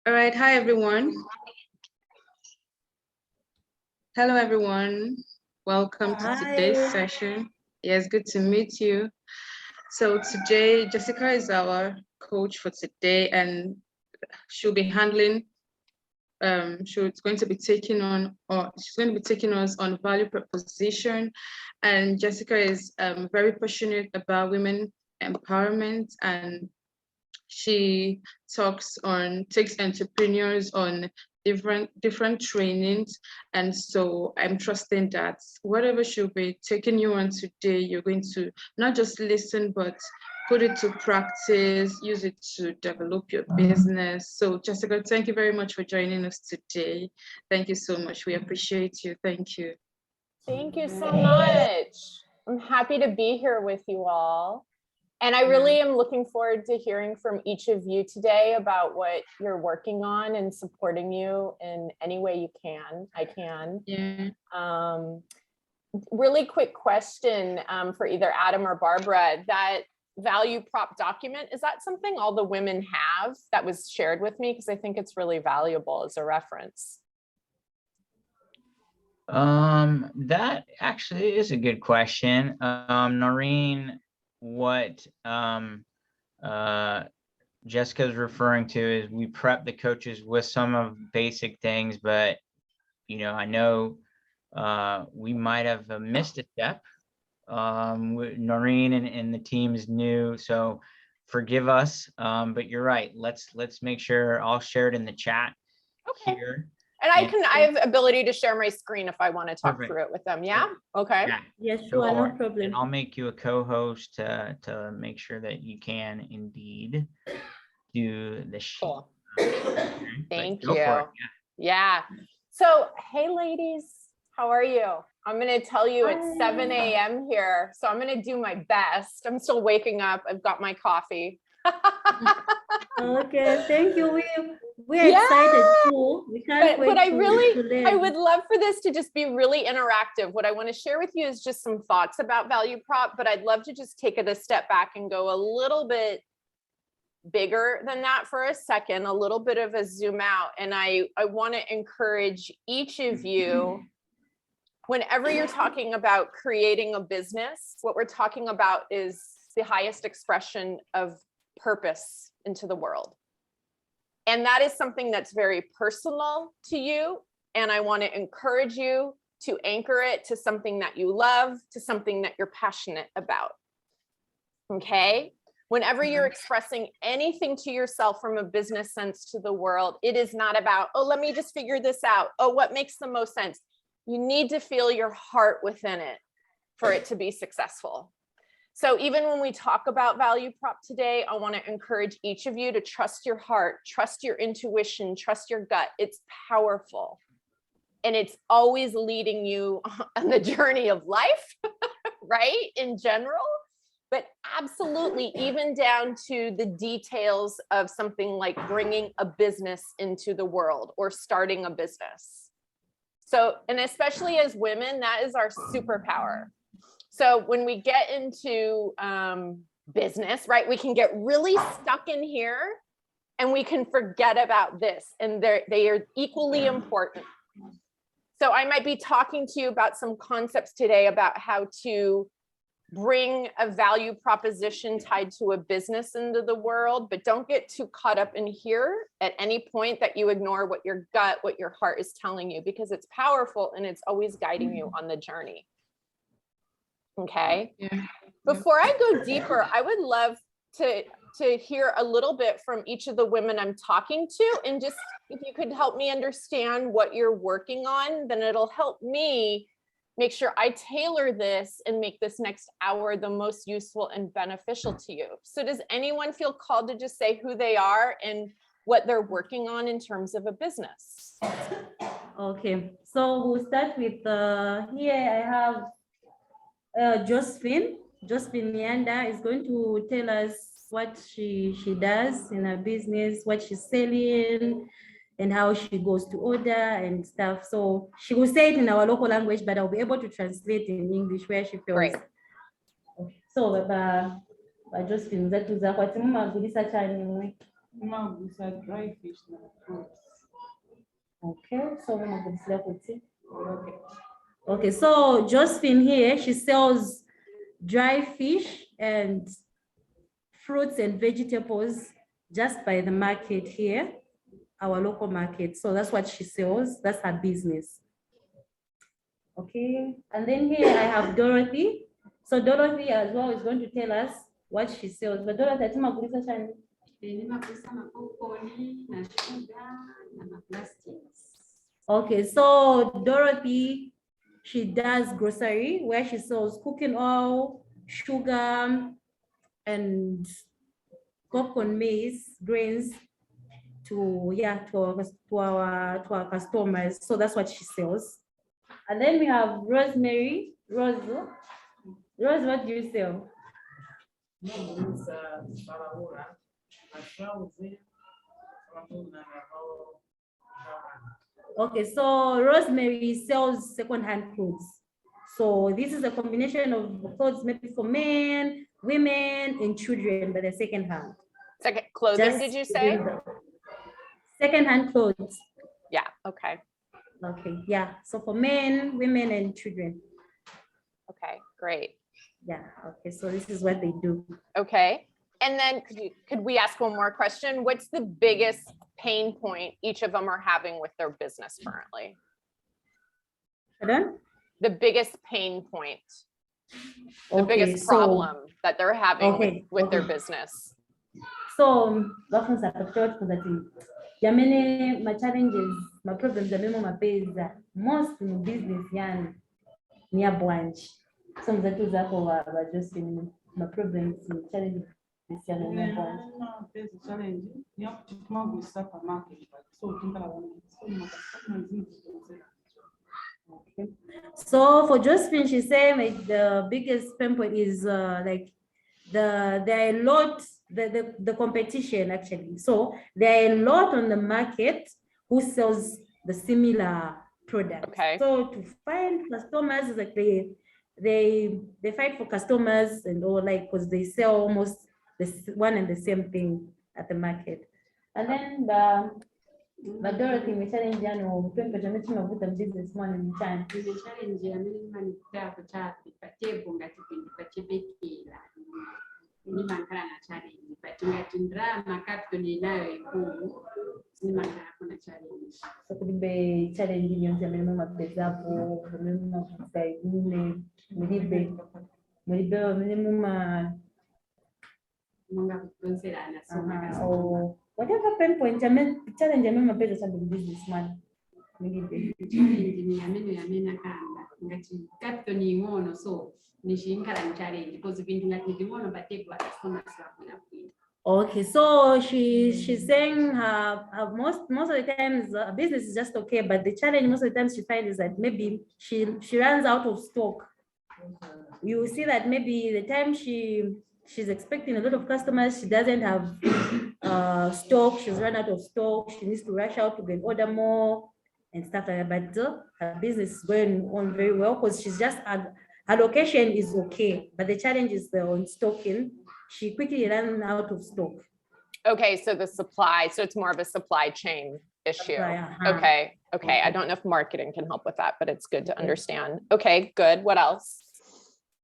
All right, hi everyone. Hello everyone. Welcome to today's session. Yes, good to meet you. So today, Jessica is our coach for today, and she'll be handling. She's going to be taking on, or she's going to be taking us on value proposition. And Jessica is very passionate about women empowerment, and she takes entrepreneurs on different trainings. And so I'm trusting that whatever she'll be taking you on today, you're going to not just listen, but put it to practice, use it to develop your business. So Jessica, thank you very much for joining us today. Thank you so much. We appreciate you. Thank you. Thank you so much. I'm happy to be here with you all. And I really am looking forward to hearing from each of you today about what you're working on and supporting you in any way you can. I can. Yeah. Really quick question for either Adam or Barbara. That value prop document, is that something all the women have that was shared with me? Because I think it's really valuable as a reference. That actually is a good question. Noreen, what Jessica's referring to is we prep the coaches with some of basic things, but I know we might have missed a step. Noreen and the team is new, so forgive us, but you're right. Let's make sure I'll share it in the chat here. And I have ability to share my screen if I want to talk through it with them. Yeah. Okay. Yeah. Yes, sure, no problem. And I'll make you a co-host to make sure that you can indeed do the sheet. Cool. Okay. Thank you. Yeah. So, hey ladies, how are you? I'm going to tell you it's 7 a.m. here, so I'm going to do my best. I'm still waking up. I've got my coffee. Okay, thank you. We're excited too. We can't wait. But I would love for this to just be really interactive. What I want to share with you is just some thoughts about value prop, but I'd love to just take it a step back and go a little bit bigger than that for a second, a little bit of a zoom out. And I want to encourage each of you, whenever you're talking about creating a business, what we're talking about is the highest expression of purpose into the world. And that is something that's very personal to you. And I want to encourage you to anchor it to something that you love, to something that you're passionate about. Okay? Whenever you're expressing anything to yourself from a business sense to the world, it is not about, oh, let me just figure this out. Oh, what makes the most sense? You need to feel your heart within it for it to be successful. So even when we talk about value prop today, I want to encourage each of you to trust your heart, trust your intuition, trust your gut. It's powerful. And it's always leading you on the journey of life, right? In general, but absolutely even down to the details of something like bringing a business into the world or starting a business. So, and especially as women, that is our superpower. So when we get into business, right, we can get really stuck in here and we can forget about this, and they are equally important. So I might be talking to you about some concepts today about how to bring a value proposition tied to a business into the world, but don't get too caught up in here at any point that you ignore what your gut, what your heart is telling you, because it's powerful and it's always guiding you on the journey. Okay. Yeah. Before I go deeper, I would love to hear a little bit from each of the women I'm talking to, and just if you could help me understand what you're working on, then it'll help me make sure I tailor this and make this next hour the most useful and beneficial to you. So does anyone feel called to just say who they are and what they're working on in terms of a business? Okay, so we'll start with here I have Josephine Mianda is going to tell us what she does in her business, what she's selling, and how she goes to order and stuff. So she will say it in our local language, but I'll be able to translate in English where she feels. Great. So Josephine, that is what Dry fish na fruits. Okay, so mama kuvisila kuti. Okay, so Josephine here, she sells dry fish and fruits and vegetables just by the market here, our local market. So that's what she sells. That's her business. Okay, and then here I have Dorothy. So Dorothy as well is going to tell us what she sells. But Dorothy, atima kulisa chani. Nimakusa mapopcorn na sugar na maplastics. Okay, so Dorothy, she does grocery where she sells cooking oil, sugar, and popcorn maize, grains to our customers. So that's what she sells. And then we have Rosemary. Rose, what do you sell? Okay, so Rosemary sells second-hand clothes. So this is a combination of clothes maybe for men, women, and children, but they're second-hand. Second clothing, Just did you say? Second-hand clothes. Yeah, okay, Okay, yeah. So for men, women, and children. okay, great. Yeah, okay, so this is what they do. Okay, and then could we ask one more question? What's the biggest pain point each of them are having with their business currently? Pardon? The biggest pain point, the Okay, biggest so- problem that they're having Okay, with their okay. business? So bafunza kutoka kuzati jamene ma challenges ma problems amemo mapeza most in business yani ni ya branch so mzatu zako wa just ma problems ni challenges yani ni ya branch. There's a challenge. You have to come up with supermarket. So think about it. Okay. So for Josephine, she's saying like the biggest pain point is like there are a lot the competition actually. So there are a lot on the market who sells the similar product. Okay. So to find customers is like they fight for customers and all like because they sell almost one and the same thing at the market. And then but Dorothy, we challenge you pempe tumetima vuta business man mchana. Ile challenge ya mimi manitaka chapi patie ngati kindi patie bekila. Ni mankara na challenge patie ngati drama capital inayo ikulu. Ni mankara kuna challenge. So could be challenge nyonse mimi mapesa hapo mimi mapesa ingine mlibe mimi Munga kutonsela na soma or whatever pain point challenge mimi mapesa sababu businessman mlibe challenge ni yamena kanda ngati capital ni ngono so nishinkala challenge because vindu ngati ngono patie kwa customers wako na kwenda. Okay, so she's saying most of the times business is just okay, but the challenge most of the times she finds is that maybe she runs out of stock. You see that maybe the time she's expecting a lot of customers, she doesn't have stock. She's run out of stock. She needs to rush out to go and order more and stuff like that. But her business is going on very well because she's just her location is okay, but the challenge is the on stocking. She quickly ran out of stock. Okay, so the supply, so it's more of a supply chain issue. Supply, uh-huh. Okay, okay. I don't know if marketing can help with that, but it's good to understand. Okay, good. What else?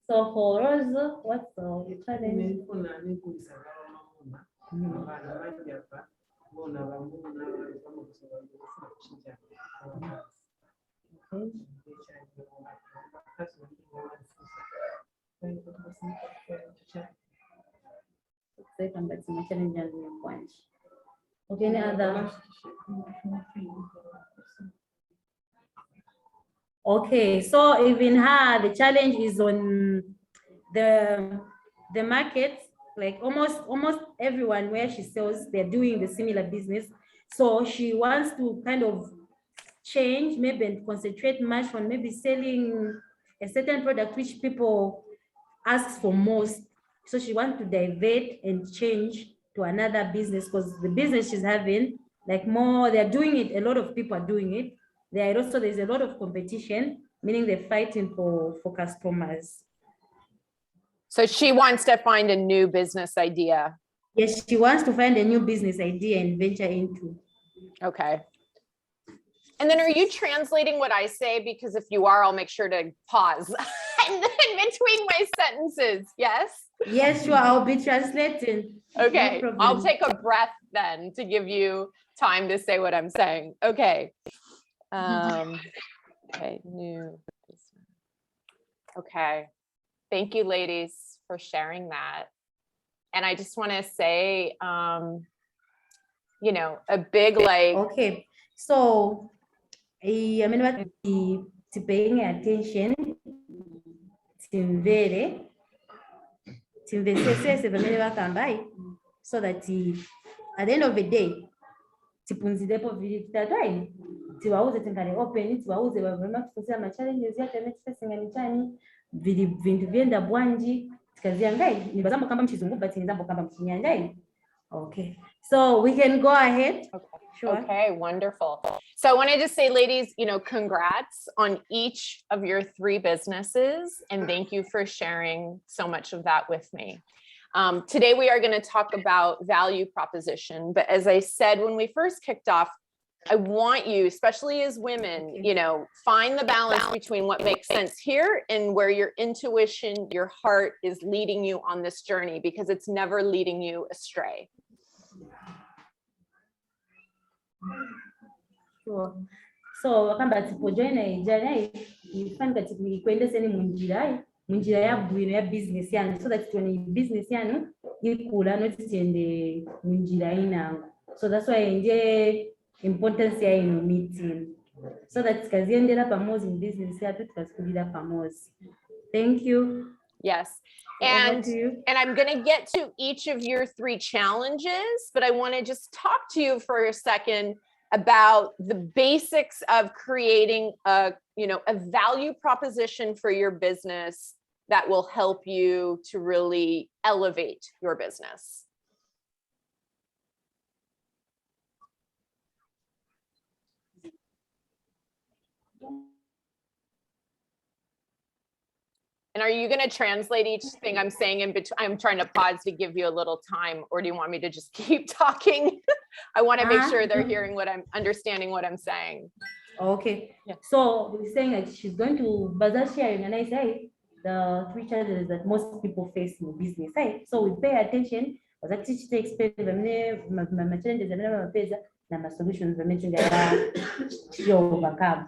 So for Rose, what's the challenge? Second, but some challenge and point. Okay, any other? Okay, so even her, the challenge is on the market, like almost everyone where she sells, they're doing the similar business. So she wants to kind of change, maybe and concentrate much on maybe selling a certain product which people ask for most. So she wants to divert and change to another business because the business she's having, like more, they're doing it, a lot of people are doing it. There's a lot of competition, meaning they're fighting for customers. So she wants to find a new business idea Yes, she wants to find a new business idea and venture into. Okay. And then are you translating what I say? Because if you are, I'll make sure to pause in between my sentences. Yes? Yes, sure, I'll be translating. Okay, No I'll problem. take a breath then to give you time to say what I'm saying. Okay. Okay, new business. Okay. Thank you, ladies, for sharing that. And I just want to say, you know, a big like, Okay, so I mean, what the paying attention, timvere, timvesese vamene vakambai, so that at the end of the day, tipunzirepo viri titatai, tiwauze tingane open, tiwauze vavema kufunzira ma challenges yake ametifacinga ni chani, viri vintu vyenda bwanji, tikaziya ngai, nibazambo kamba mchizungu, but nizambo kamba mchinyandai. Okay, so we can go ahead. okay. Sure. Okay, wonderful. So I want to just say, ladies, you know, congrats on each of your 3 businesses. And thank you for sharing so much of that with me. Today, we are going to talk about value proposition. But as I said, when we first kicked off, I want you, especially as women, you know, find the balance between what makes sense here and where your intuition, your heart is leading you on this journey, because it's never leading you astray. Sure. So wakamba tipojoina ijana ifani kati kuendeseni munjira ya bwino ya business yanu, so that when business yanu ikula notitiende munjira inangu. So that's why nje importance ya ino meeting, so that tikaziendera pamozi in business yatu tikazikulira pamozi. Thank you. Yes. Over And to you. I'm going to get to each of your 3 challenges, but I want to just talk to you for a second about the basics of creating a, you know, a value proposition for your business that will help you to really elevate your business. And are you going to translate each thing I'm saying in between? I'm trying to pause to give you a little time, or do you want me to just keep talking? I want to make sure they're hearing what I'm understanding what I'm saying. Okay. Yeah. So we're saying that she's going to buzzer sharing, and I say the 3 challenges that most people face in business. So we pay attention. That teach takes challenges and solutions you overcome.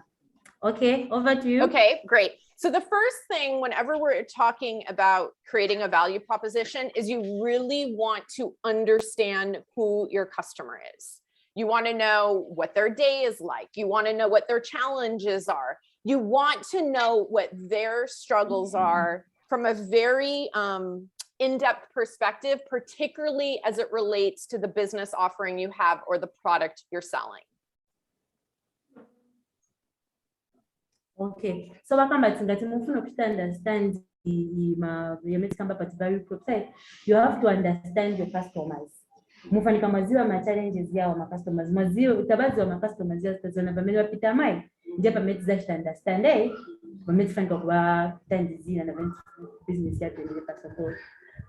Okay, over to you. Okay, great. So the first thing, whenever we're talking about creating a value proposition, is you really want to understand who your customer is. You want to know what their day is like. You want to know what their challenges are. You want to know what their struggles are from a very in-depth perspective, particularly as it relates to the business offering you have or the product you're selling. Okay, so wakamba tingati mufuna understand value prop, you have to understand your customers. Mufanika maziwa ma challenges yao ma customers, maziwa utabazi wa ma customers yao tazona vamene wapita mai nje pameti za understand pameti fanika kwa tandizina na business yako ile pasapo.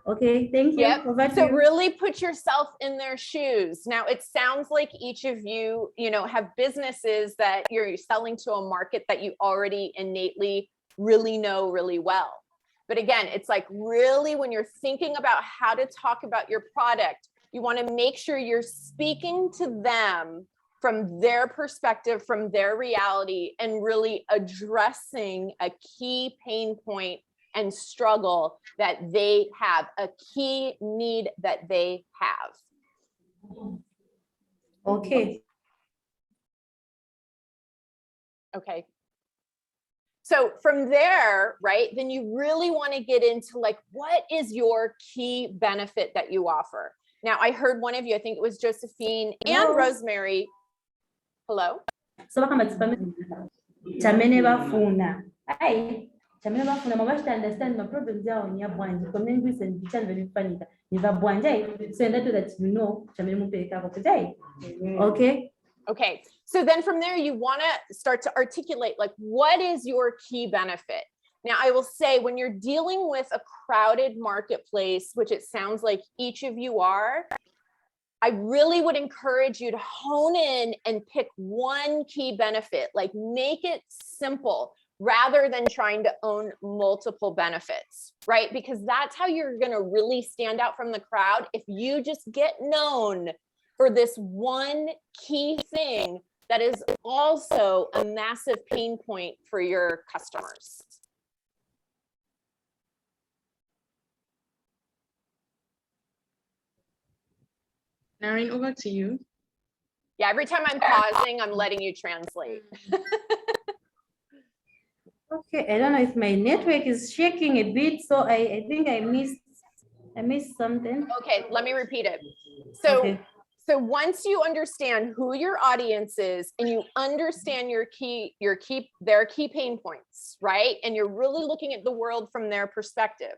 Okay, thank you. Yep. Over to So you. really put yourself in their shoes. Now, it sounds like each of you, you know, have businesses that you're selling to a market that you already innately really know really well. But again, it's like really when you're thinking about how to talk about your product, you want to make sure you're speaking to them from their perspective, from their reality, and really addressing a key pain point and struggle that they have, a key need that they have. Okay. Okay. So from there, right, then you really want to get into like, what is your key benefit that you offer? Now, I heard one of you, I think it was Josephine and Rosemary. Hello? So wakamba chamene bafuna. Ai, chamene bafuna mabashita understand my problems yao ni abwanje. Kwa mimi ngwise ndichana vilifanika. Niva bwanje. So that you know chamene mupeleka kwa kujai. Okay? Okay, so then from there, you want to start to articulate like, what is your key benefit? Now, I will say when you're dealing with a crowded marketplace, which it sounds like each of you are, I really would encourage you to hone in and pick one key benefit, like make it simple rather than trying to own multiple benefits, right? Because that's how you're going to really stand out from the crowd. If you just get known for this one key thing that is also a massive pain point for your customers. Narine, over to you. Yeah, every time I'm pausing, I'm letting you translate. Okay, I don't know if my network is shaking a bit, so I think I missed something. Okay, let me repeat it. So, Okay. so once you understand who your audience is and you understand their key pain points, right? And you're really looking at the world from their perspective,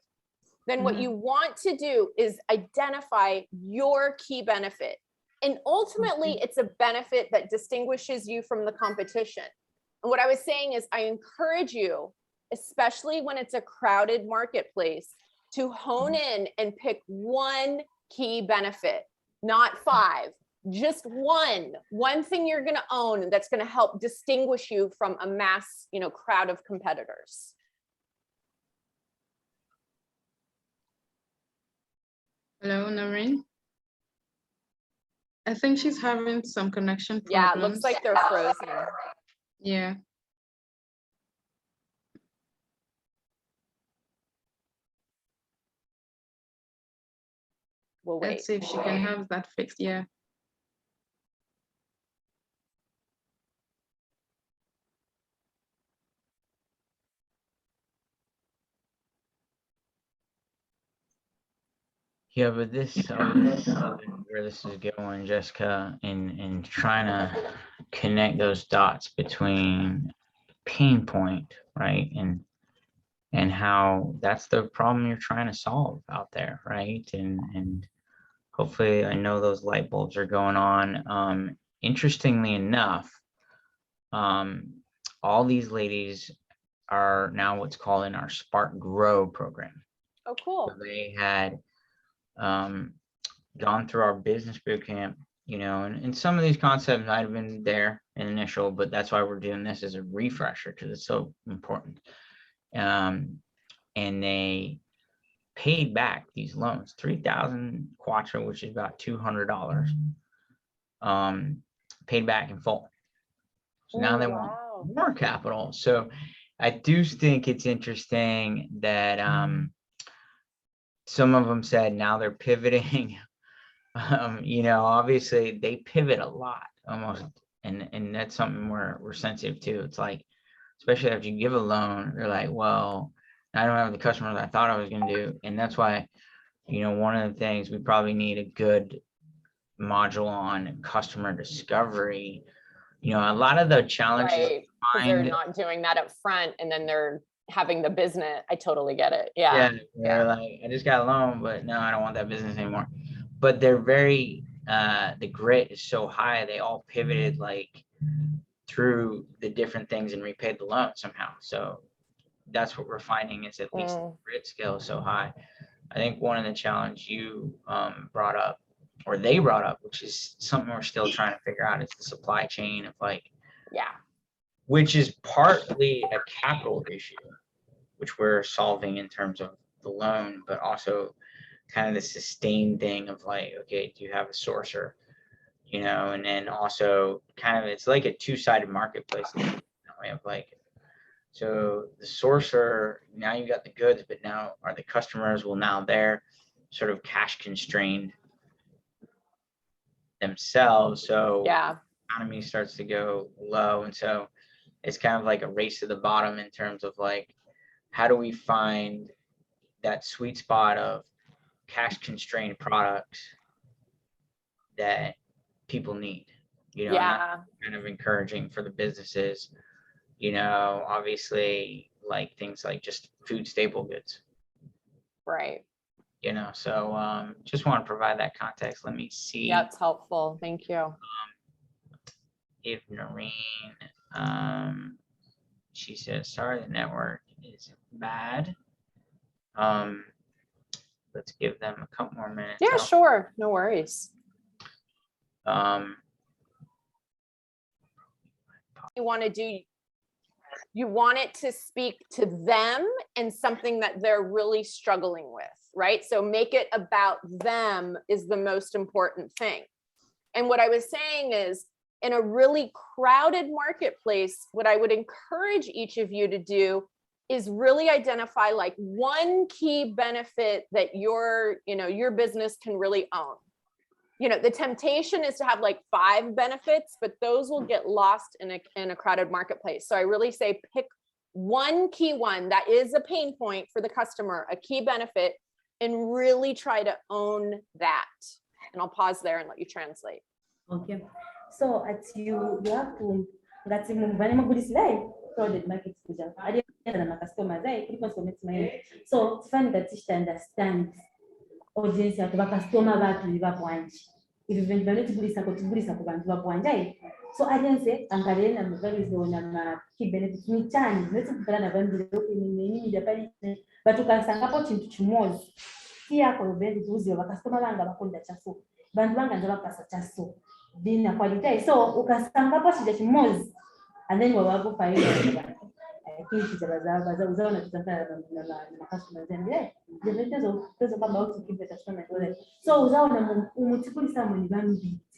then what you want to do is identify your key benefit. And ultimately, it's a benefit that distinguishes you from the competition. And what I was saying is I encourage you, especially when it's a crowded marketplace, to hone in and pick one key benefit, not 5, just one thing you're going to own that's going to help distinguish you from a mass, crowd of competitors. Hello, Narine. I think she's having some connection problems. Yeah, it looks like they're frozen. Yeah. We'll wait. Let's see if she can have that fixed. Yeah. Yeah, but this where this is going, Jessica, in trying to connect those dots between pain point, right, and how that's the problem you're trying to solve out there, right, and hopefully I know those light bulbs are going on. Interestingly enough, all these ladies are now what's called in our Spark Grow program. Oh, cool. So they had gone through our business boot camp, and some of these concepts might have been there in initial, but that's why we're doing this as a refresher because it's so important. And they paid back these loans, 3,000 Quattro, which is about $200, paid back in full. So now they want more capital. So I do think it's interesting that some of them said now they're pivoting. Obviously they pivot a lot almost, and that's something we're sensitive to. It's like, especially after you give a loan, you're like, well, I don't have the customers I thought I was going to do. And that's why, one of the things we probably need a good module on customer discovery. A lot of the challenges, right, because they're not doing that up front and then they're having the business. I totally get it. Yeah. They're like, I just got a loan, but no, I don't want that business anymore. But they're very, the grit is so high. They all pivoted like through the different things and repaid the loan somehow. So that's what we're finding is at least the grit scale is so high. I think one of the challenge you brought up, or they brought up, which is something we're still trying to figure out, is the supply chain of which is partly a capital issue, which we're solving in terms of the loan, but also kind of the sustained thing of like, okay, do you have a sourcer, and then also kind of, it's like a two-sided marketplace. We have like, so the sourcer, now you got the goods, but now are the customers, well, now they're sort of cash constrained themselves. So economy starts to go low. And so it's kind of like a race to the bottom in terms of like, how do we find that sweet spot of cash constrained products that people need, and that's kind of encouraging for the businesses, obviously like things like just food staple goods. Right. So just want to provide that context. Let me see. Yeah, it's helpful. Thank you. If Noreen, she says, sorry, the network is bad. Let's give them a couple more minutes. Yeah, sure. No worries. You want to do, you want it to speak to them and something that they're really struggling with, right? So make it about them is the most important thing. And what I was saying is, in a really crowded marketplace, what I would encourage each of you to do is really identify like one key benefit that your business can really own. The temptation is to have like 5 benefits, but those will get lost in a crowded marketplace. So I really say pick one key one that is a pain point for the customer, a key benefit, and really try to own that. And I'll pause there and let you translate. Okay. So you have to ngati muvane magulisi lai crowded market kuja adi na customers ai kuliko so tifani ngati understand audience yatu ba customer batu bapwanje ivi vintu vanotibulisa ku bantu bapwanje so audience angalena muvalizona ma key benefits ni chani notibulana na vandu nini japali batukasangapo chintu chimozi yako yobendi tuzi ba customer banga bakonda chaso bantu banga nje bapasa chaso dina quality so ukasanga pa shida chimozi and then wako faida I think bazaona tutafanya na customers and the vendors about to keep the customer so uzaona umutikuli samwe ni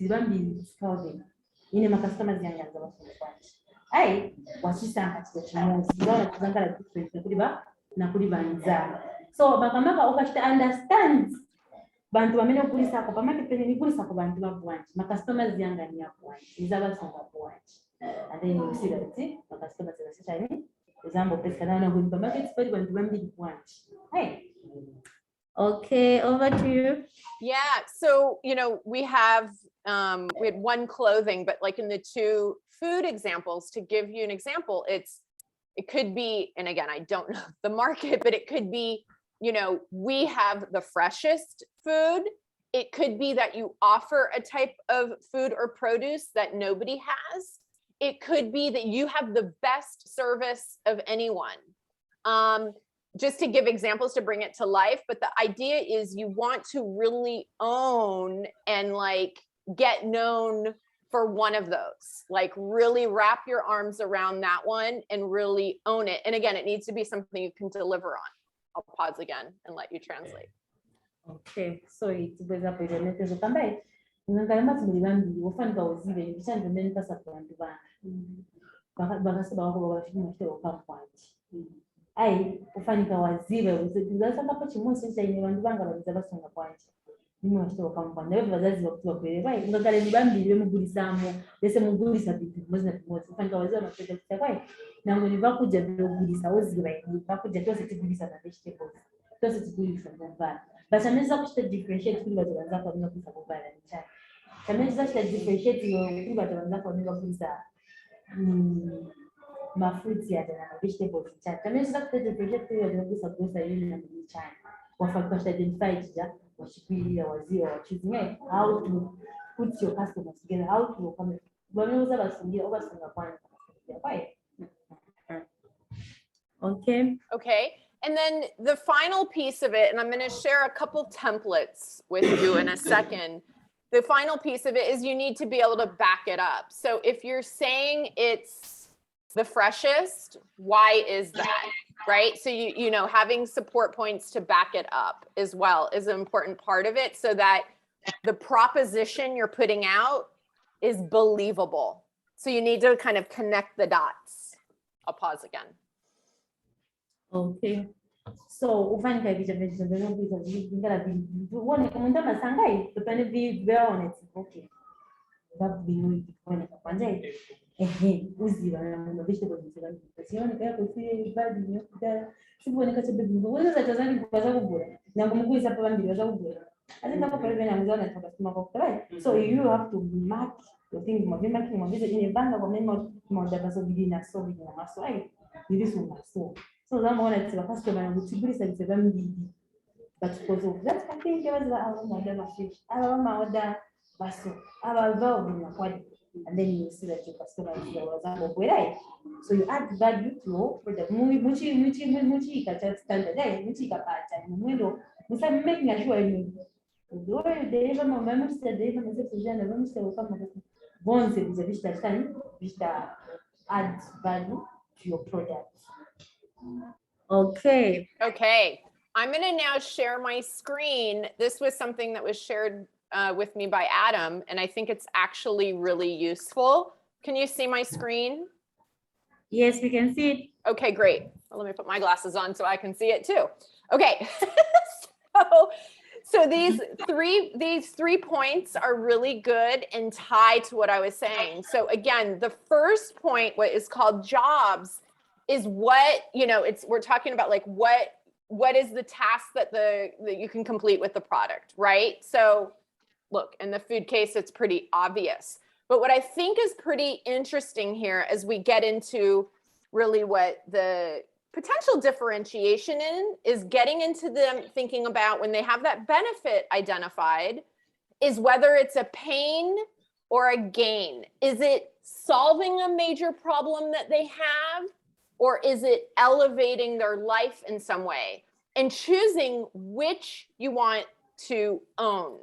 bambi scouting ine ma customers yanga zabafuna kwanza ai wasisanga chida chimozi uzaona tuzangala different kuli banza so bakamaka ukashita understand bantu bamene kulisa ko pamake pene ni kulisa ko bantu babwanje ma customers yanga ni yabwanje izabasonga bwanje and then you see that ma customers are saying example pesa na ngo pamake tsipali bantu bambi bwanje hey okay, over to you. Yeah, so we had one clothing, but like in the 2 food examples, to give you an example, it could be, and again, I don't know the market, but it could be we have the freshest food. It could be that you offer a type of food or produce that nobody has. It could be that you have the best service of anyone. Just to give examples to bring it to life, but the idea is you want to really own and like get known for one of those, like really wrap your arms around that one and really own it. And again, it needs to be something you can deliver on. I'll pause again and let you translate. Okay, so it's beza pesa netezo kambai. Ngangala muli bambi ofanda uzibe ndichanze ndeni pasa kubantu bana. Bakasaba wako bafika okampati. Ai ufanika wazibe uzasa kapo chimosi cha ine bantu banga baza basonga kwanje. Nimo washito okampati. Nawe bazazi bakuwa kwele bai ngangala ni bambi bemugulisamo bese mugulisa bitu mozina bimosi ufanika wazibe mapesa kwai. Nango ni bakuja begulisa ozibe bakuja tose tigulisa na vegetables. Tose tigulisa na but ameza kushita differentiate kuli watu wanza kwa nini kusa kubala ni chai. Ameza kushita differentiate yo kuli watu wanza kwa nini kusa ma fruits ya na vegetables chai. Ameza kushita differentiate kuli watu wanza kusa yini na ni chai. Wafanya kushita identify ja washikili ya wazio wa choosing how to put your customers together, how to come. Wameuza basingira obasinga kwanza. Okay. Okay. And then the final piece of it, and I'm going to share a couple templates with you in a second. The final piece of it is you need to be able to back it up. So if you're saying it's the freshest, why is that? Right? So having support points to back it up as well is an important part of it, so that the proposition you're putting out is believable. So you need to kind of connect the dots. I'll pause again. Okay. So ufanika kitu vizuri ngala uone kama ndo masangai tupende be honest. Okay. Babu binu kifanya kwanza uzi wana vegetables zile sioni kaya kusi badi nyoka sibone kacha bibu wewe za tazani kukaza kubura na kumkuisa hapa mbili za kubura azenda kwa pale na mzana tukasema kwa pale so you have to mark your thing mwaviza in banga kwa memo mmoja so bidina so bidina maswai ili so zamuona ati customer na kutigulisa biseba mbili but because of that I think there was a order message aba order baso aba vao bina kwadi and then you see that your customers are right? So you add value to your product. Muchi kata standard, muchi kapata, mwendo, musa making sure you do you deliver my members that deliver my suggestion, vamos ter o como bom se você vista add value to your product. Okay. Okay, I'm gonna now share my screen. This was something that was shared with me by Adam, and I think it's actually really useful. Can you see my screen? Yes, we can see it. Okay, great. Well, let me put my glasses on so I can see it too. Okay, so these three points are really good and tied to what I was saying. So again, the first point, what is called jobs, is what, you know, we're talking about like what is the task that you can complete with the product, right? So look, in the food case, it's pretty obvious. But what I think is pretty interesting here as we get into really what the potential differentiation is getting into them thinking about when they have that benefit identified, is whether it's a pain or a gain. Is it solving a major problem that they have, or is it elevating their life in some way? And choosing which you want to own.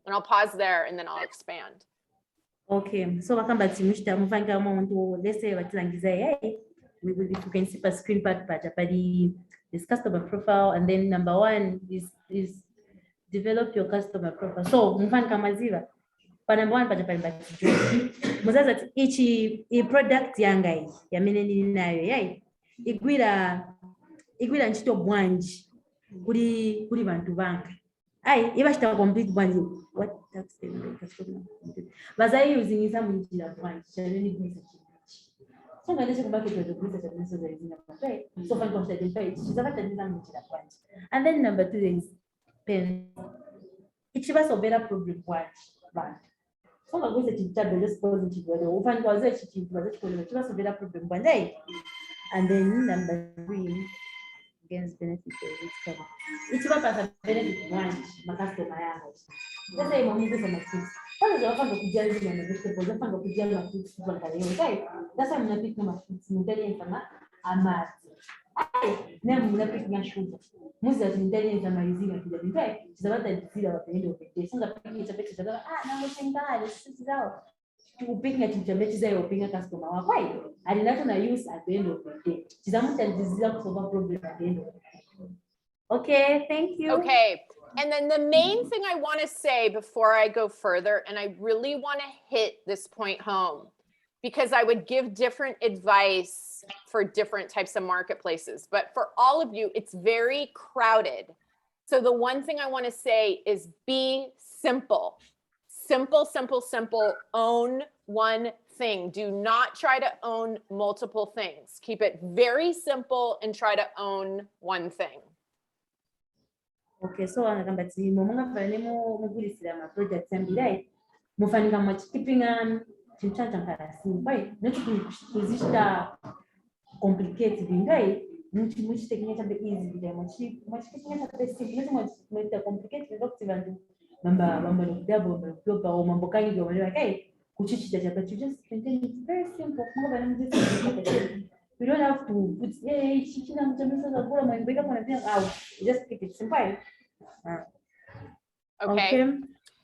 And I'll pause there and then I'll expand. Okay, so wakamba timushita mufanga umuntu, let's say watilangiza, if you can see a screen part this customer profile, and then number one is develop your customer profile. So mufanga kamaziva, pa number one muzaza each product yanga yameneni nayo igwira nchito bwanji kuri bantu banka. Ibashita complete bwanji. What that's the customer. Bazai using some njira bwanji chaneli business. So ngane kumba kitu business business za izina right? So fan consider page chizabata njira bwanji. And then number two is pen. Ichiba so better problem bwanji. So ngakuze chichado just positive whether ufanye kwaze chichiba so better problem bwanji. And then number three, against benefit of each cover. Each of us has benefit one, my customer house. Let's say mommy goes on my food. What is the offer of the and the vegetables? The fund of the jelly food, okay? That's why I'm not picking my food. I'm telling you, I'm mad. Never I'm not picking my shoes. Most of the intelligence I'm using at the day. It's about the feel of the end of the day. So the picking is a bit of now we're saying that this is out. Picking at the message or picking a customer. Why? I did not use at the end of the day. She's a problem at the end of the day. Okay, thank you. Okay, and then the main thing I want to say before I go further, and I really want to hit this point home, because I would give different advice for different types of marketplaces, but for all of you, it's very crowded. So the one thing I want to say is be simple. Simple, simple, simple. Own one thing. Do not try to own multiple things. Keep it very simple and try to own one thing. Okay, so anagamba ati momanga fane mugulisira ma projects ambulai mufanika keeping chinchanja karasi bai not kuzishita complicated ngai muchi tekenya tabe easy bile muchi tekenya tabe simple muchi complicated doctive and mamba double global or mambo kangi wale kai kuchichita cha but you just maintain it very simple munga bana mzee. We don't have to put chichina mtamisa za bora mwembeka kwa nafia out. Just keep it simple. Okay.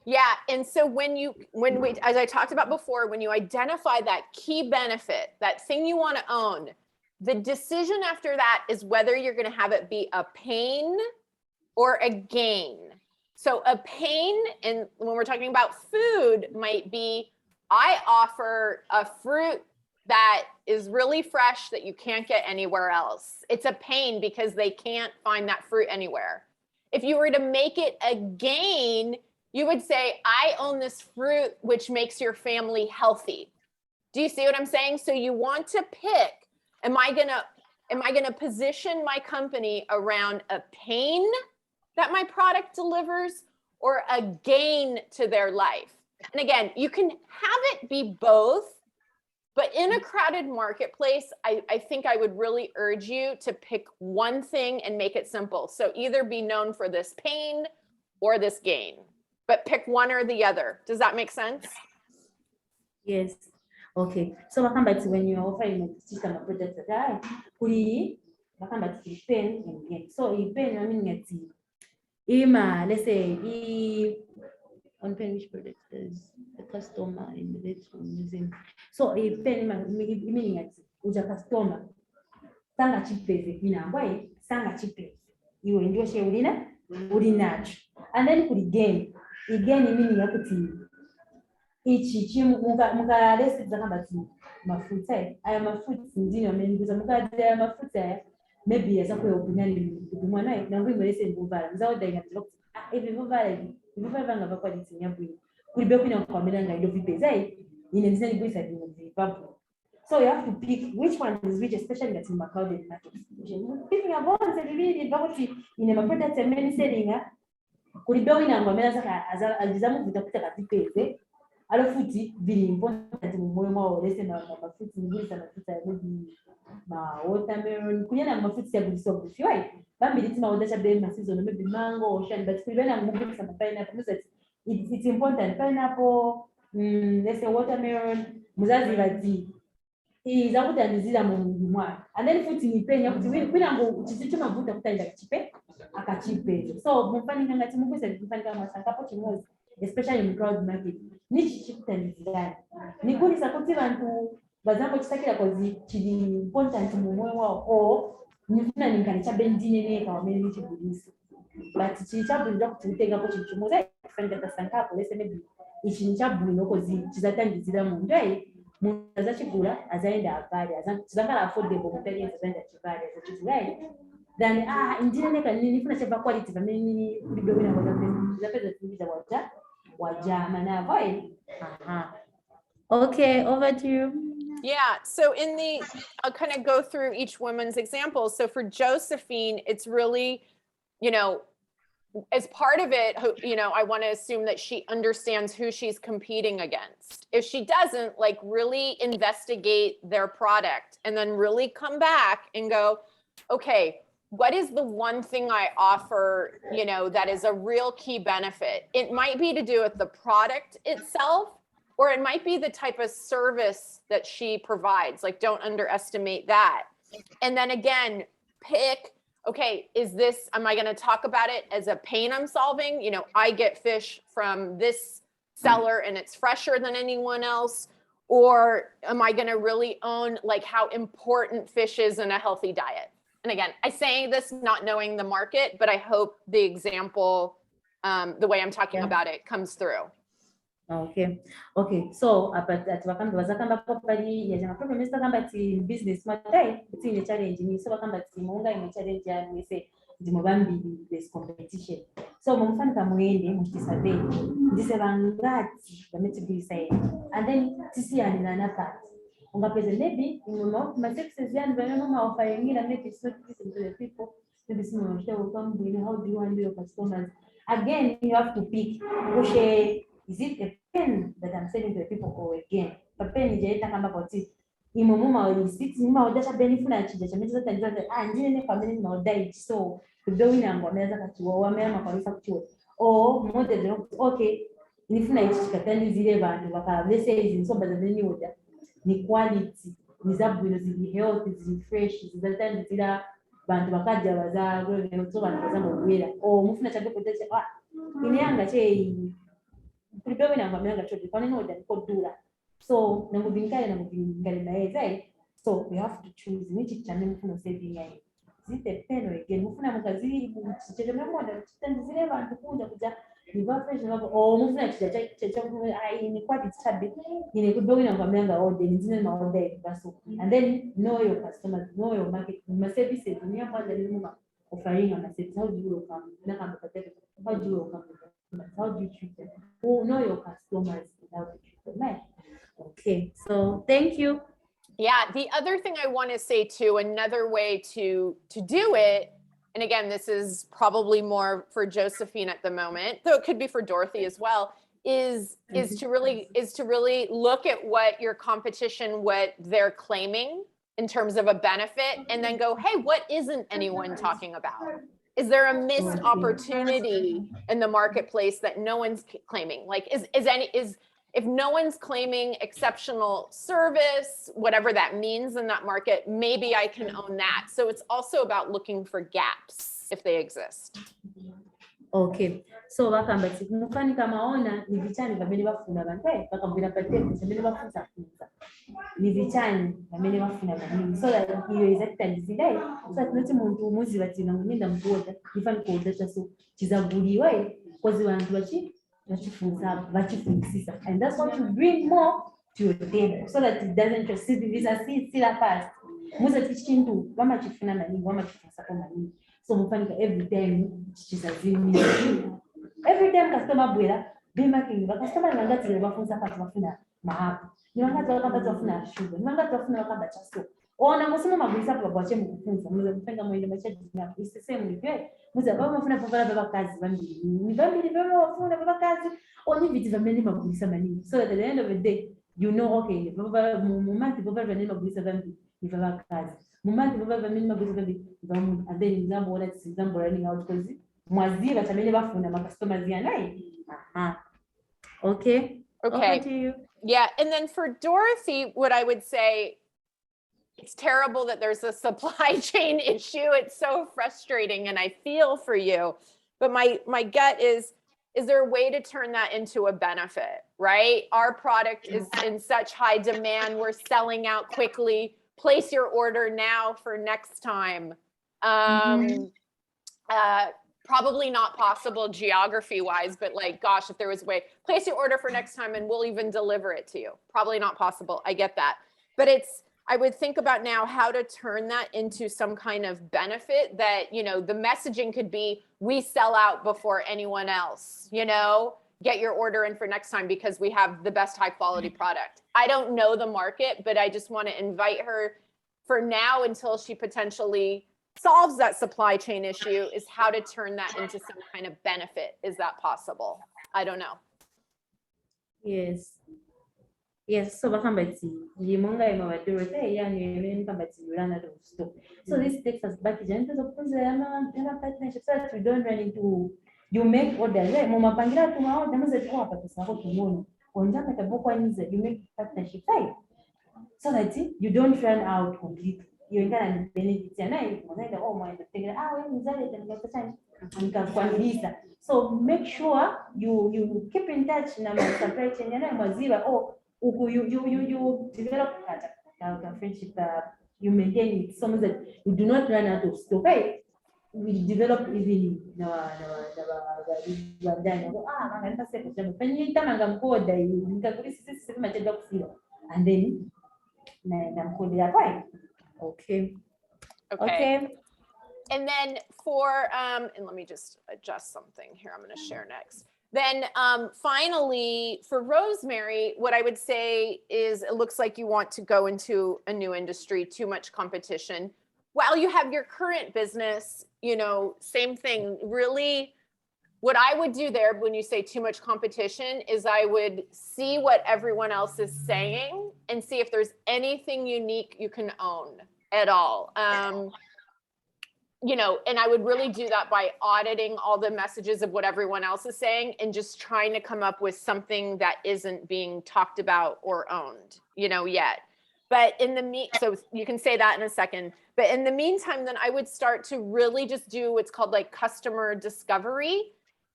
Yeah, and so when we, as I talked about before, when you identify that key benefit, that thing you want to own, the decision after that is whether you're going to have it be a pain or a gain. So a pain, and when we're talking about food, might be, I offer a fruit that is really fresh that you can't get anywhere else. It's a pain because they can't find that fruit anywhere. If you were to make it a gain, you would say, I own this fruit, which makes your family healthy. Do you see what I'm saying? So you want to pick, am I gonna position my company around a pain that my product delivers or a gain to their life? And again, you can have it be both, but in a crowded marketplace, I think I would really urge you to pick one thing and make it simple. So either be known for this pain or this gain, but pick one or the other. Does that make sense? Yes. Okay. So wakambati when you are offering a system of products that kuli wakambati pen and gain. So pen I mean it's ima let's say on pen which product is the customer in the using. So pen meaning it's uja customer sanga chipeze inangwa sanga chipeze iwe ndio she ulinacho and then kuli gain again meaning yakuti ichi mukaleseza kamba ti mafuta aya mafuta ndino ameniguza mukadde aya mafuta maybe yaza kweokunyani kumwana nangu imelese nguvala nzaoda ingatilo ivi vuvala vanga vakwaliti nyabwini kulibe kwina kwamela nga ndo vipezai inenza ibwisa bino vipapu. So you have to pick which one is which, especially at the crowded market. Picking a bonds and really about in a product and many selling kulibe wina ngwamela saka alizamu vitakuta katipeze alafuti vili important mmoyo mwao lese na mafuti ngisa mafuta maybe ma watermelon kunyana mafuti ya gulisobu fiwai bambi litima odasha be ma season maybe mango or shani but kulibena ngumbi sama pineapple it's important pineapple let's say watermelon muzazi lati izakuta nizila mwa and then futi ni penya kuti wina ngo chichicho mavuta kutaenda kachipe akachipe so mfani ngati mugwisa mfani kama sankapo chimozi especially in crowd market nichi chikutandizirana nikulisa kuti vantu vazambo chisakira kozi chili important mumwoyo wao o nifuna ningani chabendine neka wamene nichigulisa but chili chabwino kuti utengapo chili chimozi kufanya tasankapo lese maybe ichi ni chabwino kozi chizatandizira muntu muntu azachigula azaenda akali chizakala affordable mutali azaenda chikali azachizulai then indine neka nifuna chapa quality vamene kulibe wina ngoza zapeza tumiza waja wajama na avoid. Okay, over to you. Yeah, so I'll kind of go through each woman's examples. So for Josephine, it's really, as part of it, I want to assume that she understands who she's competing against. If she doesn't, like really investigate their product and then really come back and go, okay, what is the one thing I offer, that is a real key benefit? It might be to do with the product itself, or it might be the type of service that she provides. Like, don't underestimate that. And then again, pick, okay, am I going to talk about it as a pain I'm solving? I get fish from this seller and it's fresher than anyone else. Or am I going to really own like how important fish is in a healthy diet? And again, I say this not knowing the market, but I hope the example, the way I'm talking about it comes through. Okay. So vakamba vazakamba properly yajana problem is takamba ti business matai it's in a challenge ni so vakamba ti munga in a challenge ya nise dimobambi this competition. So mumfani kamuende mutisabe ndise vangati vametigisa and then tisi na part. Ungapeza maybe my success yani vanoma offering ila maybe it's not listening to the people. Maybe some of them come how do you handle your customers? Again, you have to pick is it a pen that I'm selling to the people or again? A pen is a kama koti. Imomuma or sits in my dasha benefuna chija chameza tanjua ndine family na odai so kudowi na ngomeza katuwa wamema makwalisa kutuwa or model okay nifuna ichikatani zile bantu waka let's say izinsoba za nini oda ni quality ni zabwino zili health zili fresh zizatani zila bantu bakaja bazago nyoto bantu bazamo kwela or mufuna chabe kutache ineanga che kulipewe na ngomanga chote kwa nini oda niko dura so nanguvinkale naye so you have to choose nichi chane mufuna saving yayi zite peno again mufuna mukazi chicheje mmoja tandizile bantu kuja niva fresh nabo o mufuna chicheje ni quality chabe ni kudowi na ngomanga order nzine ma order baso and then know your customers, know your market ma services ni ambazo ni mama offering ama service how do you welcome na kama how do you welcome how do you treat them? Oh, know your customers, how to treat them. Okay, so thank you. Yeah, the other thing I want to say too, another way to do it, and again, this is probably more for Josephine at the moment, though it could be for Dorothy as well, is to really look at what your competition, what they're claiming in terms of a benefit, and then go, hey, what isn't anyone talking about? Is there a missed opportunity in the marketplace that no one's claiming? Like, is if no one's claiming exceptional service, whatever that means in that market, maybe I can own that. So it's also about looking for gaps if they exist. Okay, so vakamba ati mufani kamaona ni vichani vamene vafuna vantu vakambira patenti vamene vafunza funza ni vichani vamene vafuna vanini so that iyo izatitandizidai so that tinoti muntu umuziva tina muninda mkuoda nifani kuoda chaso chizaguliwa kozi vantu vachifunza vachifundisisa and that's what you bring more to your table so that it doesn't just sit visa sila fast muza tichintu vamachifuna maningi vamachifunza kwa maningi. So mufanika every time chichizazini every time customer bwera be making the customer ngati le bafunza pati bafuna mahapu ni ngati wakamba bafuna sugar ni ngati bafuna wakamba chaso ona musimo magwisa kwa bwache mukufunza muze mfenga mwende machaji na it's the same with you muze baba mafuna kuvala baba kazi bambili ni bambili baba wafuna baba kazi oni viti vamene magwisa manini so at the end of the day you know okay baba mumati baba vamene magwisa bambili ni baba kazi mumati baba vamene magwisa bambili and then example what is example running out because mwazi batamene bafuna ma customers yanai okay Okay. Over to you. Yeah, and then for Dorothy, what I would say, it's terrible that there's a supply chain issue. It's so frustrating and I feel for you. But my gut is there a way to turn that into a benefit, right? Our product is in such high demand. We're selling out quickly. Place your order now for next time. Probably not possible geography wise, but like, gosh, if there was a way, place your order for next time and we'll even deliver it to you. Probably not possible. I get that. But I would think about now how to turn that into some kind of benefit that, you know, the messaging could be, we sell out before anyone else, you know, get your order in for next time because we have the best high quality product. I don't know the market, but I just want to invite her for now until she potentially solves that supply chain issue is how to turn that into some kind of benefit. Is that possible? I don't know. Yes. Yes, so bakambati limonga imawatorote yani yemeni kambati yulana to stop. So this takes us back to the partnership so that we don't run into you make orders mama pangira tumaona muze tu hapa pesa yako tuone onjaka tabokwa nize you make partnership right so that you don't run out completely. You can benefit and oh my God, so make sure you keep in touch na supply chain and you develop a friendship you maintain it so that you do not run out of stock. Right? We develop even and then okay. Okay. And then for, and let me just adjust something here. I'm going to share next. Then finally, for Rosemary, what I would say is it looks like you want to go into a new industry, too much competition. While you have your current business, you know, same thing, really. What I would do there when you say too much competition is I would see what everyone else is saying and see if there's anything unique you can own at all. You know, and I would really do that by auditing all the messages of what everyone else is saying and just trying to come up with something that isn't being talked about or owned, you know, yet. But so you can say that in a second. But in the meantime, then I would start to really just do what's called like customer discovery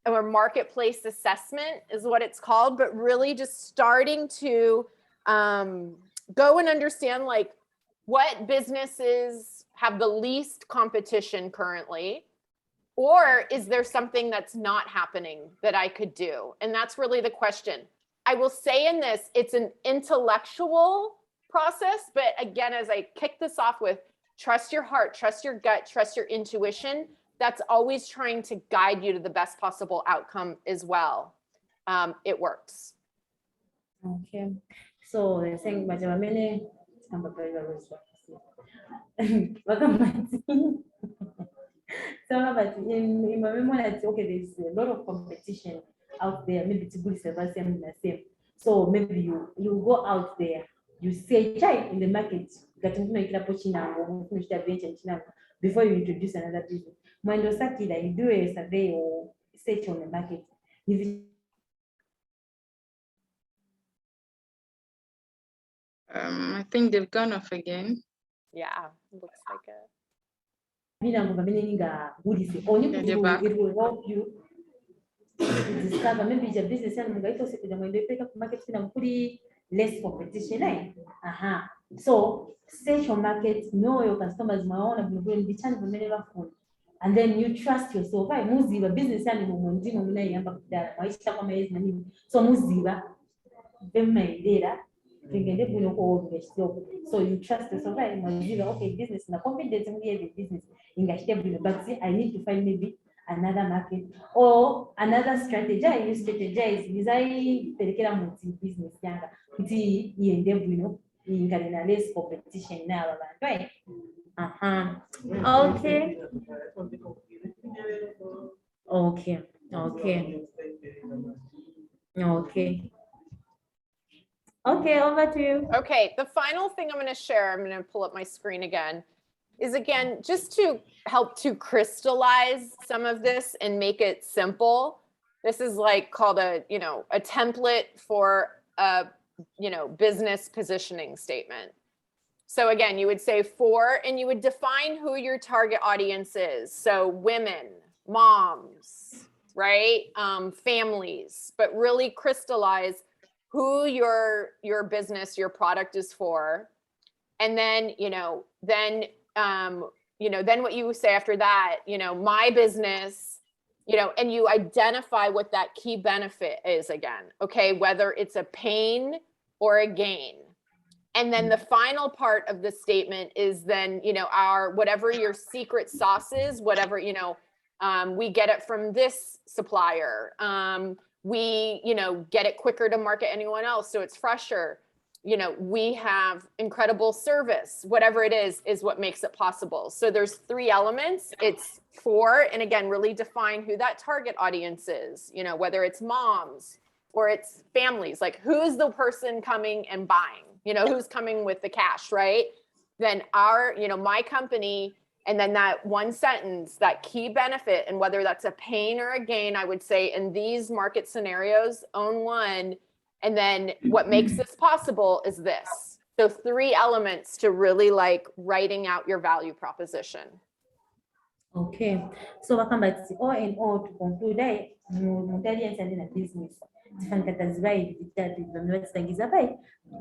or marketplace assessment is what it's called, but really just starting to go and understand like what businesses have the least competition currently, or is there something that's not happening that I could do? And that's really the question. I will say in this, it's an intellectual process, but again, as I kick this off with, trust your heart, trust your gut, trust your intuition. That's always trying to guide you to the best possible outcome as well. It works. Okay. So they're saying, so but in my memory, okay, there's a lot of competition out there. Maybe it's good service and the same. So maybe you go out there, you say try in the market, before you introduce another business. Mwendo saki that you do a survey or search on the market. If I think they've gone off again. Yeah, looks like it. Mina pamene ningagulise or Yeah, they're back. it will help you to discover maybe your business and mungaitose kuja muendepeka ku market kuna kuli less competition aha so search your market, know your customers maona vile ndichani pamene bafuna and then you trust yourself muziba business yani mumundimo munayamba kudala mwaisha kwa miezi na nini so muziba bemaendera vingende bwino ko so you trust yourself muziba okay business na confidence muri the business ingashite bwino but see, I need to find maybe another market or another strategy. You strategize nizayipelekera mu business yanga kuti iende bwino ingane na less competition na abantu right okay over to you. Okay, the final thing I'm going to share, I'm going to pull up my screen again, is again, just to help to crystallize some of this and make it simple. This is like called a template for a, business positioning statement. So again, you would say for, and you would define who your target audience is. So women, moms, right? Families, but really crystallize who your business, your product is for. And then, then what you say after that, my business, and you identify what that key benefit is again, okay, whether it's a pain or a gain. And then the final part of the statement is then, our, whatever your secret sauce is, whatever, we get it from this supplier. We, get it quicker to market anyone else. So it's fresher. We have incredible service, whatever it is what makes it possible. So there's 3 elements. It's for, and again, really define who that target audience is, whether it's moms or it's families, like who's the person coming and buying, who's coming with the cash, right? Then our, my company, and then that one sentence, that key benefit, and whether that's a pain or a gain, I would say in these market scenarios, own one. And then what makes this possible is this. So 3 elements to really like writing out your value proposition. Okay. So wakamba it's all in all to conclude mutalians and in a business.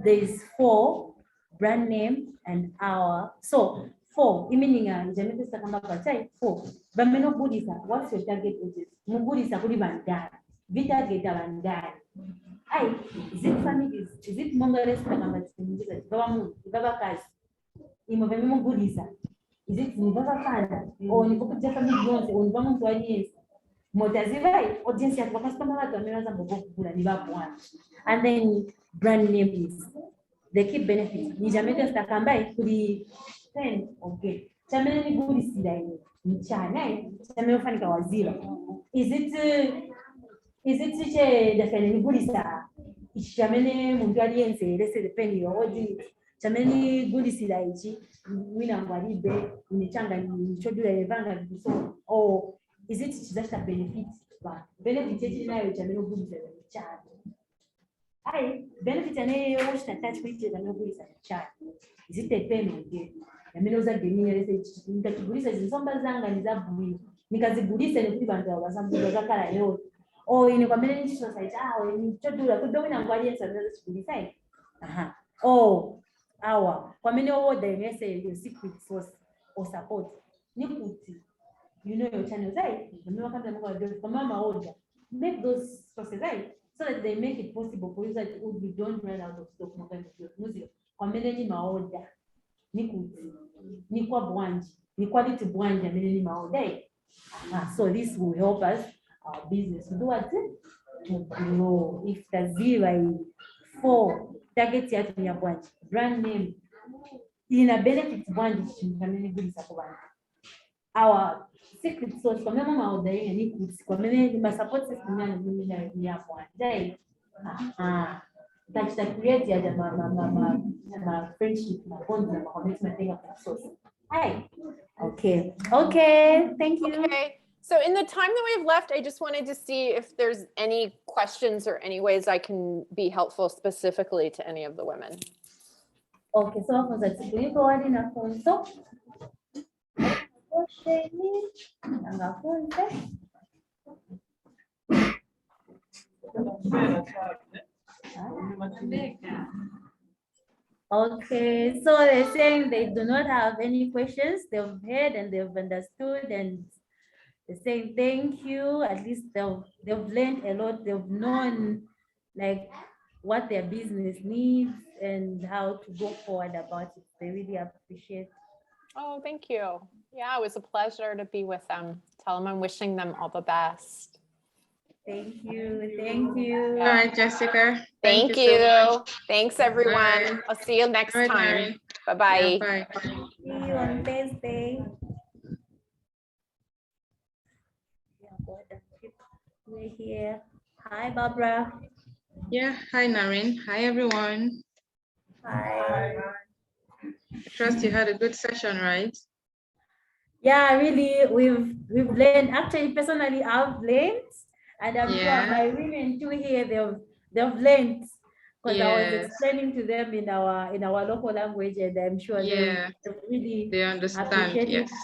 There is 4 brand name and our. So 4 meaning jamii kama batai 4 bameno budisa what's your target audience mubudisa kuli bandari vitarget bandari ai is it families is it mongales kama batingiza baba kazi imo mubudisa is it baba kana o ni kukuja family yonse o nibamo mtu audience motazivai audience ya customer watu wameanza mbogokula ni bapo and then brand name is the key benefit ni jamii stakambai kuli okay. Chamele ni gudi sidai. Mchana chamele fanika wazira. Is it che defend ni gudi sa? Chamele mundu aliense let's say depend your audience. Chamele gudi sidai chi wina ngwalibe ni changa ni chodula levanga so or is it just a benefit? Benefit yetu nayo chamele gudi sa mchana. Ai benefit anayo wote touch with chamele gudi sa mchana. Is it a payment? Namenoza genia lese nikakigulisa zisomba zanga nizabuli nikazigulisa nikuti bantu abasambula zakala leo ine kwa mene nchi society ni chodula kudomina ngwaje sanza zigulisa kwa mene order ngese your secret source or support nikuti your channel right ndio kama kwa mama order make those sources right so that they make it possible for you that you don't run out of stock music kwa mene ni maorder nikuti ni kwa bwanji ni quality bwanji amene ni maorder so this will help us our business do what to grow if taziva 4 target yatu ya bwanji brand name ina benefit bwanji chimkamene gulisa kwa bwanji our secret source kwa mama maorder ni kuti kwa mene ma support system yani ya bwanji that create my friendship, my bond, my commitment thing of the source. Hi. Okay, thank you. Okay, so in the time that we have left, I just wanted to see if there's any questions or any ways I can be helpful specifically to any of the women. Okay, so wafunza kuliko wani na funzo. Osheni, angafunze. Okay, so they're saying they do not have any questions. They've heard and they've understood, and they're saying thank you. At least they've learned a lot. They've known like what their business needs and how to go forward about it. They really appreciate. Oh, thank you. Yeah, it was a pleasure to be with them. Tell them I'm wishing them all the best. Thank you. Thank you. All right, Jessica. Thank so you. much. Thanks, everyone. Bye. I'll see you next All right, time. Naren. Bye-bye. Yeah, bye. See you on Thursday. We're here. Hi, Barbara. Yeah, hi, Naren. Hi, everyone. Hi. I trust you had a good session, right? Yeah, really, we've learned. Actually, personally, I've learned, and I'm Yeah. sure my women too here they've learned, because I was Yes. explaining to them in our local language, and I'm sure Yeah. they really They understand, appreciate yes. it.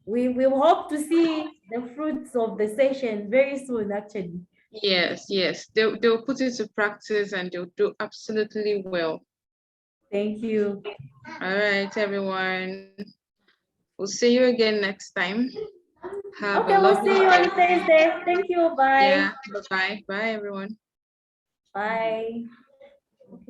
We hope to see the fruits of the session very soon, actually. Yes, they'll put it to practice and they'll do absolutely well. Thank you. All right, everyone. We'll see you again next time. Have Okay, a we'll lovely see you on day. Thursday. Thank you. Bye. Yeah, bye-bye. Bye, everyone. Bye.